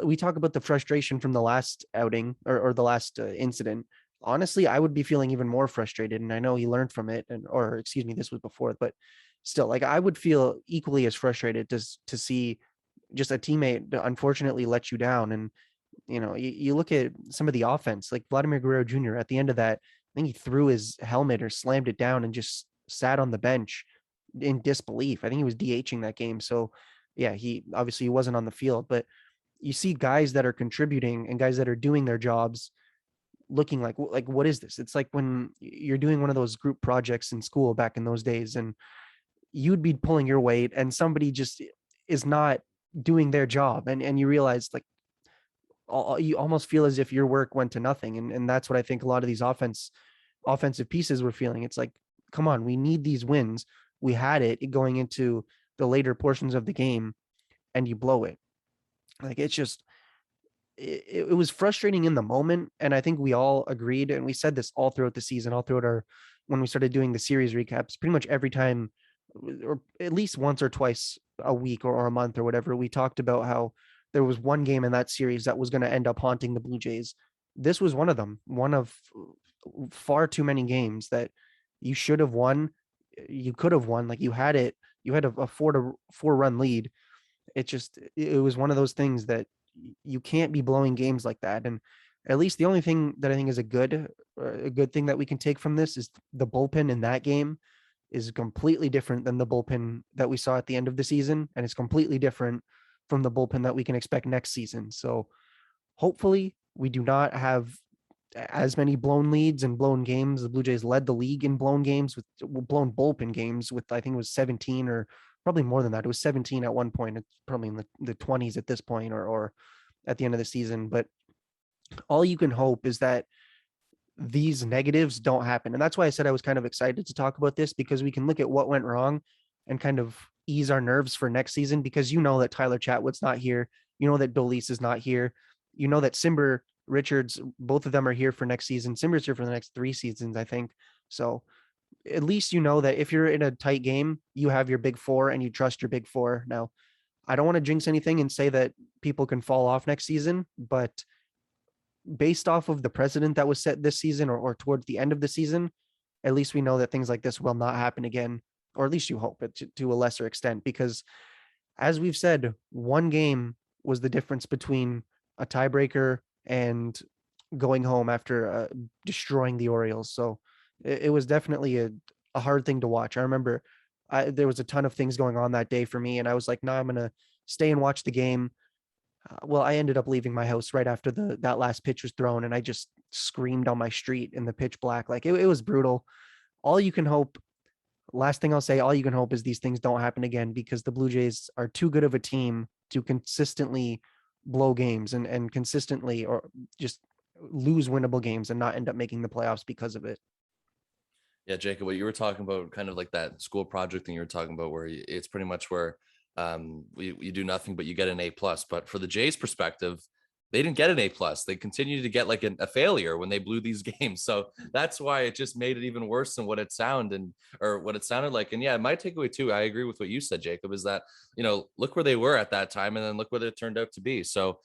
we talk about the frustration from the last outing or the last incident. Honestly, I would be feeling even more frustrated, and I know he learned from it, or excuse me, this was before, but still, like I would feel equally as frustrated to see just a teammate unfortunately let you down. And you look at some of the offense, like Vladimir Guerrero Jr. at the end of that, I think he threw his helmet or slammed it down and just sat on the bench in disbelief. I think he was DHing that game. So yeah, he obviously wasn't on the field, but you see guys that are contributing and guys that are doing their jobs looking like what is this? It's like when you're doing one of those group projects in school back in those days, and you'd be pulling your weight and somebody just is not doing their job, and you realize like you almost feel as if your work went to nothing. And that's what I think a lot of these offensive pieces were feeling. It's like, come on, we need these wins. We had it going into the later portions of the game, and you blow it. Like it's just it was frustrating in the moment. And I think we all agreed, and we said this all throughout the season, all throughout when we started doing the series recaps, pretty much every time, or at least once or twice a week or a month or whatever, we talked about how there was one game in that series that was going to end up haunting the Blue Jays. This was one of them, one of far too many games that you should have won. You could have won. Like you had it, you had a 4 run lead. It was one of those things that you can't be blowing games like that. And at least the only thing that I think is a good thing that we can take from this is the bullpen in that game is completely different than the bullpen that we saw at the end of the season, and it's completely different from the bullpen that we can expect next season. So hopefully we do not have as many blown leads and blown games. The Blue Jays led the league in blown games with blown bullpen games with, I think it was 17 or probably more than that. It was 17 at one point. It's probably in the 20s at this point, or at the end of the season. But all you can hope is that these negatives don't happen. And that's why I said I was kind of excited to talk about this, because we can look at what went wrong and kind of ease our nerves for next season, because you know that Tyler Chatwood's not here. You know that Dolis is not here. You know that Simber, Richards, both of them are here for next season. Simber's here for the next 3 seasons, I think. So at least you know that if you're in a tight game, you have your big four and you trust your big four. Now, I don't want to jinx anything and say that people can fall off next season, but based off of the precedent that was set this season, or towards the end of the season, at least we know that things like this will not happen again, or at least you hope it to a lesser extent, because as we've said, one game was the difference between a tiebreaker and going home after destroying the Orioles. So it was definitely a hard thing to watch. I remember there was a ton of things going on that day for me, and I was like, no, I'm going to stay and watch the game. Well, I ended up leaving my house right after that last pitch was thrown, and I just screamed on my street in the pitch black. Like it was brutal. All you can hope, last thing I'll say, all you can hope is these things don't happen again, because the Blue Jays are too good of a team to consistently blow games and consistently, or just lose winnable games and not end up making the playoffs because of it. Yeah, Jacob, what you were talking about, kind of like that school project thing you were talking about, where it's pretty much where you do nothing but you get an A+. But for the Jays perspective, they didn't get an A+. They continued to get like a failure when they blew these games. So that's why it just made it even worse than what it sounded like. And yeah, my takeaway too, I agree with what you said, Jacob, is that, look where they were at that time and then look what it turned out to be. So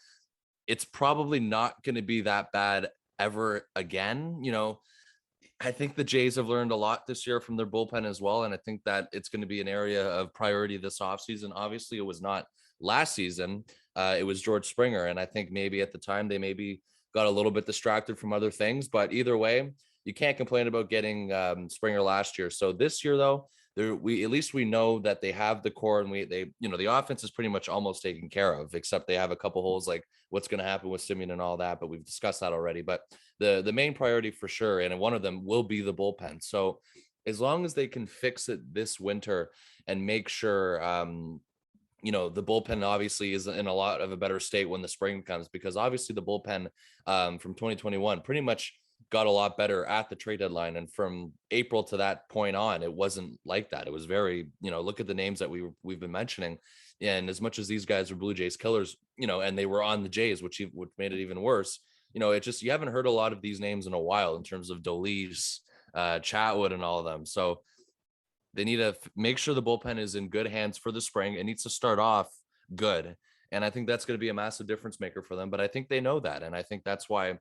it's probably not going to be that bad ever again. I think the Jays have learned a lot this year from their bullpen as well. And I think that it's going to be an area of priority this offseason. Obviously, it was not last season. It was George Springer. And I think maybe at the time they maybe got a little bit distracted from other things. But either way, you can't complain about getting Springer last year. So this year, though, at least we know that they have the core, and the offense is pretty much almost taken care of, except they have a couple holes like what's going to happen with Simeon and all that. But we've discussed that already. But the main priority for sure, and one of them will be the bullpen. So as long as they can fix it this winter and make sure, the bullpen obviously is in a lot of a better state when the spring comes, because obviously the bullpen from 2021 pretty much got a lot better at the trade deadline. And from April to that point on, it wasn't like that. It was very, look at the names that we've been mentioning. And as much as these guys are Blue Jays killers, and they were on the Jays, which made it even worse. It just, you haven't heard a lot of these names in a while in terms of Dolis, Chatwood, and all of them. So they need to make sure the bullpen is in good hands for the spring. It needs to start off good. And I think that's going to be a massive difference maker for them. But I think they know that. And I think that's why,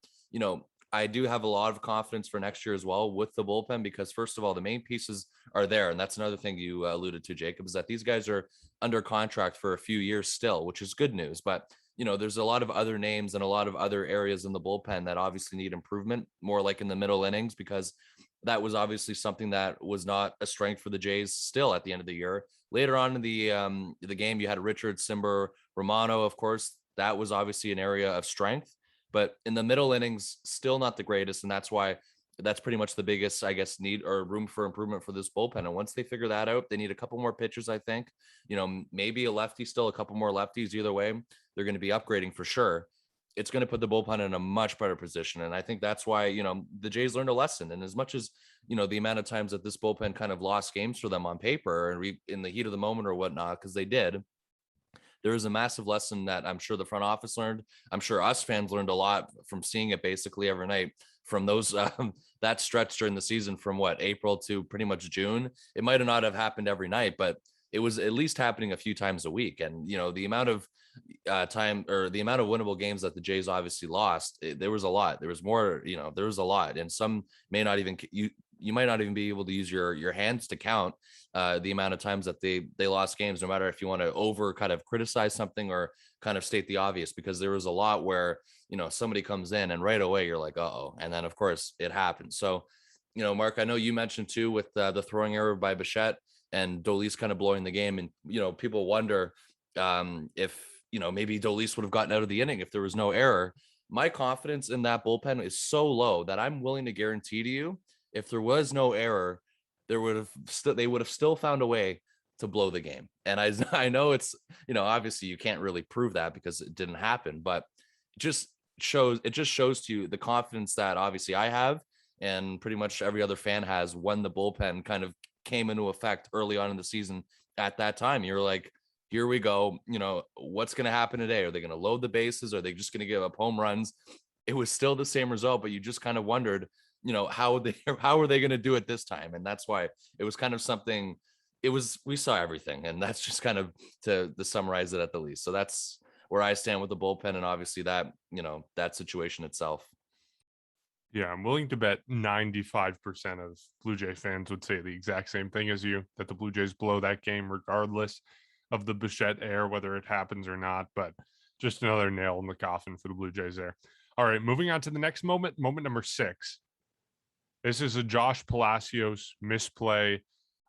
I do have a lot of confidence for next year as well with the bullpen, because first of all, the main pieces are there. And that's another thing you alluded to, Jacob, is that these guys are under contract for a few years still, which is good news. But, there's a lot of other names and a lot of other areas in the bullpen that obviously need improvement, more like in the middle innings, because that was obviously something that was not a strength for the Jays still at the end of the year. Later on in the game, you had Richard, Simber, Romano, of course. That was obviously an area of strength. But in the middle innings, still not the greatest. And that's why that's pretty much the biggest, I guess, need or room for improvement for this bullpen. And once they figure that out, they need a couple more pitchers, I think. Maybe a lefty still, a couple more lefties. Either way, they're going to be upgrading for sure. It's going to put the bullpen in a much better position. And I think that's why, the Jays learned a lesson. And as much as, the amount of times that this bullpen kind of lost games for them on paper and in the heat of the moment or whatnot, because they did, there is a massive lesson that I'm sure the front office learned. I'm sure us fans learned a lot from seeing it basically every night from those that stretch during the season from April to pretty much June. It might have not have happened every night, but it was at least happening a few times a week. And the amount of time, or the amount of winnable games that the Jays obviously lost, there was a lot. There was more, there was a lot, and some may not even you might not even be able to use your hands to count the amount of times that they lost games, no matter if you want to over kind of criticize something or kind of state the obvious, because there was a lot where somebody comes in and right away you're like, uh-oh, and then of course it happens. So Mark, I know you mentioned too with the throwing error by Bichette and Dolis kind of blowing the game, and people wonder if maybe Dolis would have gotten out of the inning if there was no error. My confidence in that bullpen is so low that I'm willing to guarantee to you, if there was no error, they would have still found a way to blow the game. And I know it's, obviously you can't really prove that because it didn't happen, but it just shows to you the confidence that obviously I have and pretty much every other fan has when the bullpen kind of came into effect early on in the season. At that time, you're like, here we go. What's going to happen today? Are they going to load the bases? Are they just going to give up home runs? It was still the same result, but you just kind of wondered, how are they going to do it this time? And that's why it was kind of something. We saw everything, and that's just kind of to summarize it at the least. So that's where I stand with the bullpen, and obviously that that situation itself. Yeah, I'm willing to bet 95% of Blue Jay fans would say the exact same thing as you, that the Blue Jays blow that game regardless of the Bichette error, whether it happens or not. But just another nail in the coffin for the Blue Jays there. All right, moving on to the next moment number 6. This is a Josh Palacios misplay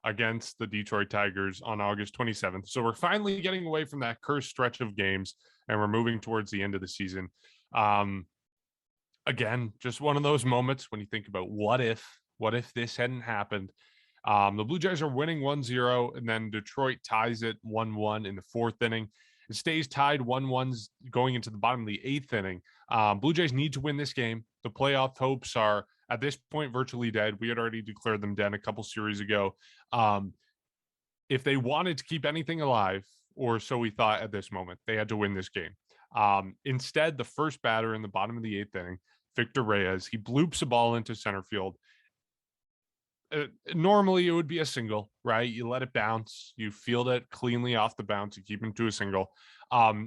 against the Detroit Tigers on August 27th. So we're finally getting away from that cursed stretch of games, and we're moving towards the end of the season. Again, just one of those moments when you think about what if this hadn't happened. The Blue Jays are winning 1-0, and then Detroit ties it 1-1 in the 4th inning. It stays tied 1-1 going into the bottom of the 8th inning. Blue Jays need to win this game. The playoff hopes are at this point virtually dead. We had already declared them dead a couple series ago. If they wanted to keep anything alive, or so we thought at this moment, they had to win this game. Instead, the first batter in the bottom of the 8th inning, Victor Reyes, he bloops a ball into center field. Normally it would be a single, right? You let it bounce, you field it cleanly off the bounce, you keep him to a single.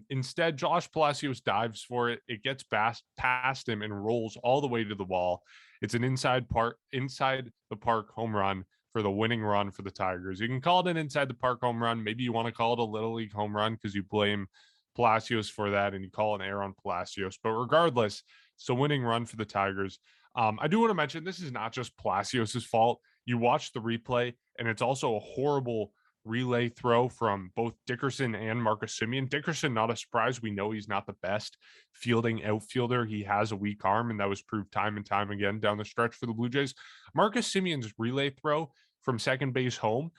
Instead, Josh Palacios dives for it. It gets past him and rolls all the way to the wall. It's an inside the park home run for the winning run for the Tigers. You can call it an inside the park home run. Maybe you want to call it a little league home run because you blame Palacios for that and you call an error on Palacios. But regardless, it's a winning run for the Tigers. I do want to mention this is not just Palacios' fault. You watch the replay, and it's also a horrible relay throw from both Dickerson and Marcus Semien. Dickerson, not a surprise. We know he's not the best fielding outfielder. He has a weak arm, and that was proved time and time again down the stretch for the Blue Jays. Marcus Semien's relay throw from second base home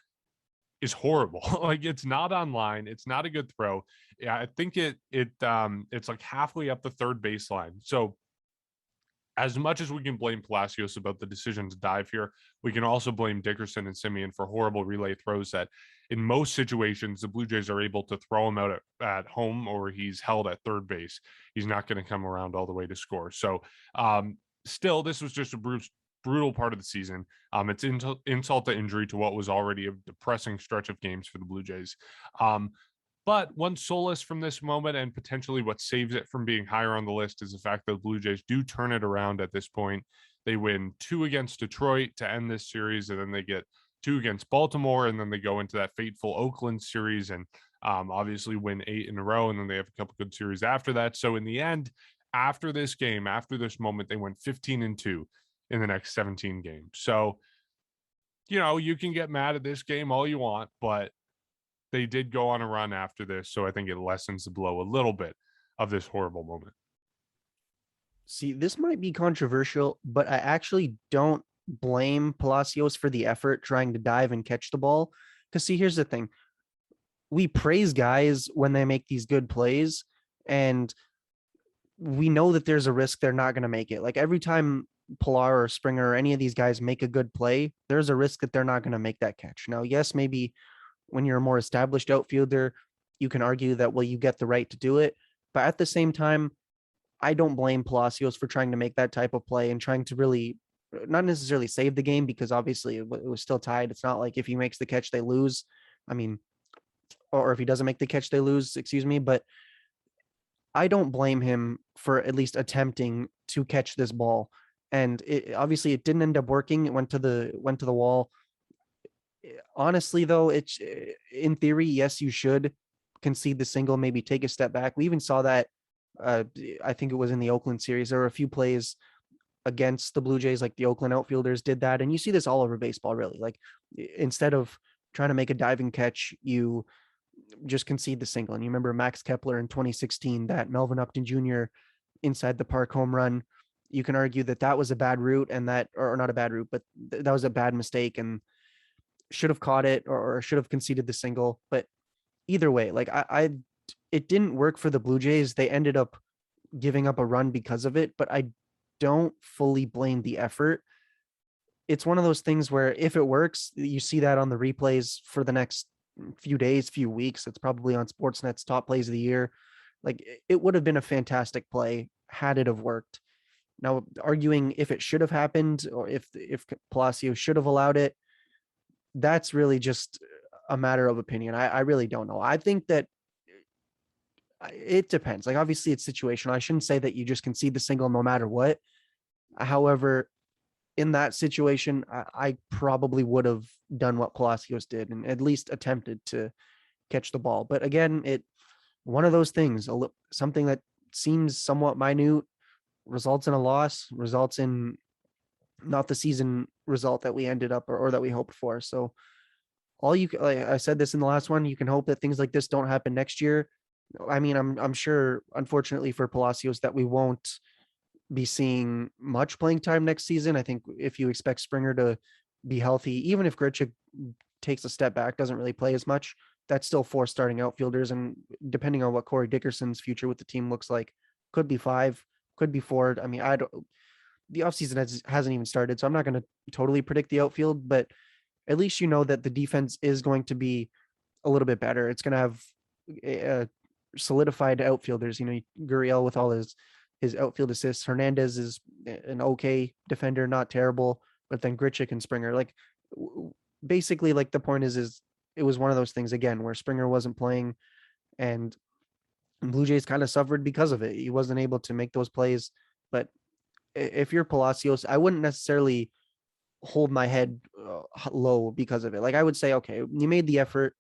is horrible. Like, it's not online. It's not a good throw. Yeah, I think it's like halfway up the third baseline. So as much as we can blame Palacios about the decision to dive here, we can also blame Dickerson and Semien for horrible relay throws that in most situations, the Blue Jays are able to throw him out at home, or he's held at third base. He's not going to come around all the way to score. So still, this was just a brutal part of the season. It's insult to injury to what was already a depressing stretch of games for the Blue Jays. But one solace from this moment, and potentially what saves it from being higher on the list, is the fact that the Blue Jays do turn it around at this point. They win 2 against Detroit to end this series, and then they get 2 against Baltimore, and then they go into that fateful Oakland series and obviously win 8 in a row, and then they have a couple good series after that. So in the end, after this game, after this moment, they went 15-2 in the next 17 games. So, you can get mad at this game all you want, but they did go on a run after this, so I think it lessens the blow a little bit of this horrible moment. See, this might be controversial, but I actually don't blame Palacios for the effort trying to dive and catch the ball. Because, see, here's the thing. We praise guys when they make these good plays, and we know that there's a risk they're not going to make it. Like, every time Pilar or Springer or any of these guys make a good play, there's a risk that they're not going to make that catch. Now, yes, maybe when you're a more established outfielder, you can argue that, well, you get the right to do it. But at the same time, I don't blame Palacios for trying to make that type of play and trying to really not necessarily save the game, because obviously it was still tied. It's not like if he makes the catch, they lose. I mean, or if he doesn't make the catch, they lose, excuse me. But I don't blame him for at least attempting to catch this ball. And obviously it didn't end up working. It went to the wall. Honestly, though, it's in theory, yes, you should concede the single, maybe take a step back. We even saw that. I think it was in the Oakland series. There were a few plays against the Blue Jays, like the Oakland outfielders did that, and you see this all over baseball. Really, like instead of trying to make a diving catch, you just concede the single. And you remember Max Kepler in 2016, that Melvin Upton Jr. inside the park home run. You can argue that that was a bad route, and that, or not a bad route, but that was a bad mistake, and should have caught it, or should have conceded the single. But either way, like it didn't work for the Blue Jays. They ended up giving up a run because of it, but I don't fully blame the effort. It's one of those things where if it works, you see that on the replays for the next few days, few weeks. It's probably on Sportsnet's top plays of the year. Like it would have been a fantastic play had it have worked. Now, arguing if it should have happened or if Palacio should have allowed it, that's really just a matter of opinion. I really don't know. I think that it depends. Like obviously it's situational. I shouldn't say that you just concede the single no matter what. However, in that situation, I probably would have done what Palacios did and at least attempted to catch the ball. But again, one of those things, something that seems somewhat minute, results in a loss, results in not the season result that we ended up or that we hoped for. So like I said this in the last one, you can hope that things like this don't happen next year. I mean, I'm sure, unfortunately for Palacios, that we won't be seeing much playing time next season. I think if you expect Springer to be healthy, even if Grichuk takes a step back, doesn't really play as much, that's still 4 starting outfielders. And depending on what Corey Dickerson's future with the team looks like, could be 5, could be 4. I mean, the offseason hasn't even started, so I'm not going to totally predict the outfield, but at least you know that the defense is going to be a little bit better. It's going to have solidified outfielders. Gurriel with all his outfield assists. Hernandez is an okay defender, not terrible, but then Grichuk and Springer, like basically, like the point is it was one of those things again where Springer wasn't playing, and Blue Jays kind of suffered because of it. He wasn't able to make those plays. But if you're Palacios, I wouldn't necessarily hold my head low because of it. Like I would say, okay, you made the effort.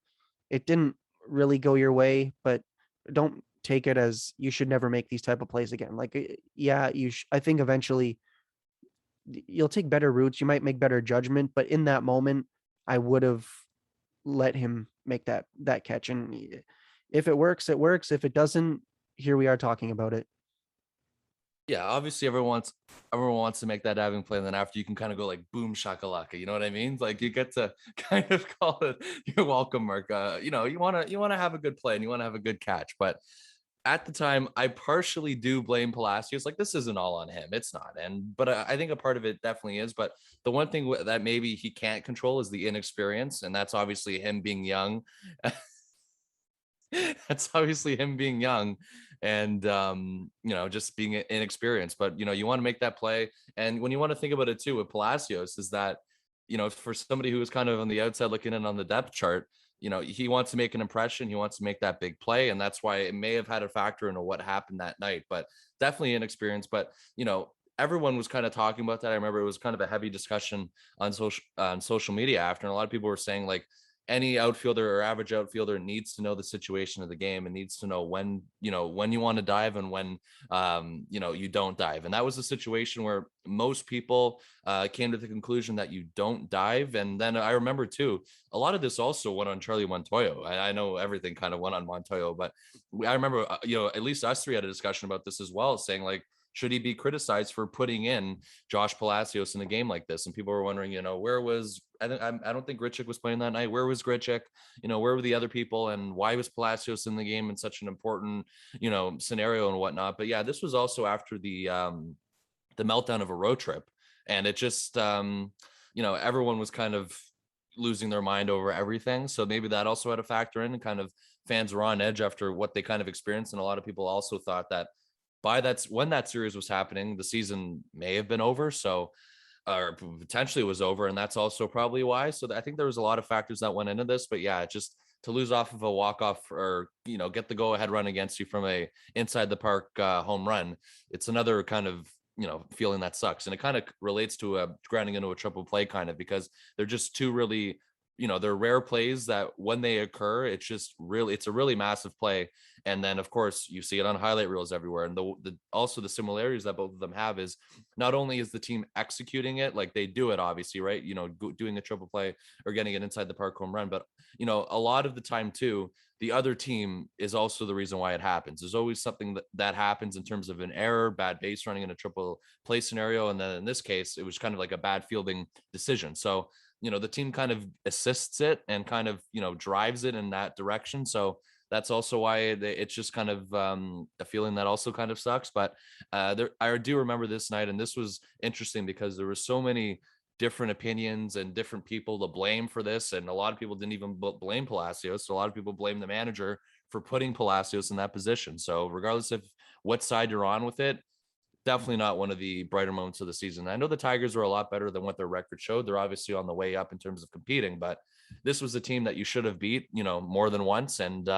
It didn't really go your way, but don't take it as you should never make these type of plays again. Like, yeah, I think eventually you'll take better routes. You might make better judgment, but in that moment, I would have let him make that catch. And if it works, it works. If it doesn't, here we are talking about it. Yeah, obviously everyone wants to make that diving play, and then after you can kind of go like boom shakalaka, you know what I mean? Like you get to kind of call it you're welcome, Mark. You want to have a good play and you want to have a good catch, but at the time, I partially do blame Palacios. Like this isn't all on him; it's not. But I think a part of it definitely is. But the one thing that maybe he can't control is the inexperience, and that's obviously him being young. That's obviously him being young and just being inexperienced. But you want to make that play, and when you want to think about it too with Palacios is that for somebody who is kind of on the outside looking in on the depth chart, he wants to make an impression, he wants to make that big play, and that's why it may have had a factor into what happened that night. But definitely inexperienced. But everyone was kind of talking about that. I remember it was kind of a heavy discussion on social media after, and a lot of people were saying like any outfielder or average outfielder needs to know the situation of the game and needs to know when you want to dive and when you don't dive. And that was a situation where most people came to the conclusion that you don't dive. And then I remember too, a lot of this also went on Charlie Montoyo. I know everything kind of went on Montoyo, but I remember at least us three had a discussion about this as well, saying like, should he be criticized for putting in Josh Palacios in a game like this? And people were wondering, where was, I don't think Grichuk was playing that night. Where was Grichuk? Where were the other people? And why was Palacios in the game in such an important, scenario and whatnot? But yeah, this was also after the meltdown of a road trip. And it just, everyone was kind of losing their mind over everything. So maybe that also had a factor in and kind of fans were on edge after what they kind of experienced. And a lot of people also thought that when that series was happening, the season may have been over. So, or potentially was over. And that's also probably why. So I think there was a lot of factors that went into this, but yeah, just to lose off of a walk-off or, get the go-ahead run against you from a inside the park home run, it's another kind of, feeling that sucks. And it kind of relates to grounding into a triple play kind of, because they're just two really, they're rare plays that when they occur, it's a really massive play. And then of course you see it on highlight reels everywhere. And also the similarities that both of them have is not only is the team executing it, like they do it obviously, right? Doing a triple play or getting it inside the park home run, but a lot of the time too, the other team is also the reason why it happens. There's always something that happens in terms of an error, bad base running in a triple play scenario. And then in this case, it was kind of like a bad fielding decision. So, the team kind of assists it and kind of, drives it in that direction. So that's also why it's just kind of a feeling that also kind of sucks. But I do remember this night, and this was interesting because there were so many different opinions and different people to blame for this. And a lot of people didn't even blame Palacios. So a lot of people blame the manager for putting Palacios in that position. So regardless of what side you're on with it, definitely not one of the brighter moments of the season. I know the Tigers are a lot better than what their record showed. They're obviously on the way up in terms of competing, but this was a team that you should have beat, more than once. And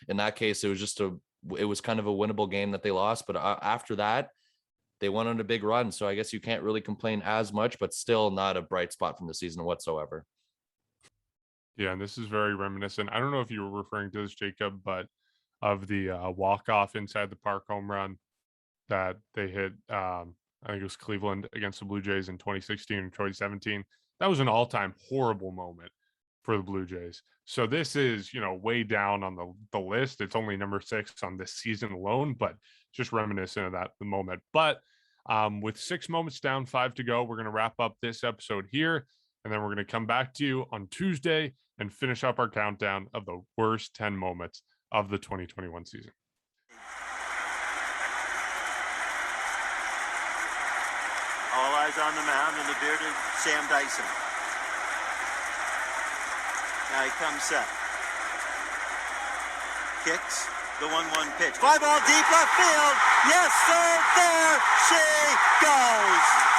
in that case, it was kind of a winnable game that they lost. But after that, they went on a big run. So I guess you can't really complain as much, but still not a bright spot from the season whatsoever. Yeah, and this is very reminiscent. I don't know if you were referring to this, Jacob, but of the walk-off inside the park home run that they hit, I think it was Cleveland against the Blue Jays in 2016 and 2017. That was an all-time horrible moment for the Blue Jays. So this is, way down on the list. It's only number 6 on this season alone, but just reminiscent of the moment. But with 6 moments down, 5 to go, we're going to wrap up this episode here, and then we're going to come back to you on Tuesday and finish up our countdown of the worst 10 moments of the 2021 season. All eyes on the mound and the bearded Sam Dyson. Now he comes set. Kicks the 1-1 pitch. Fly ball deep left field. Yes, sir. There she goes.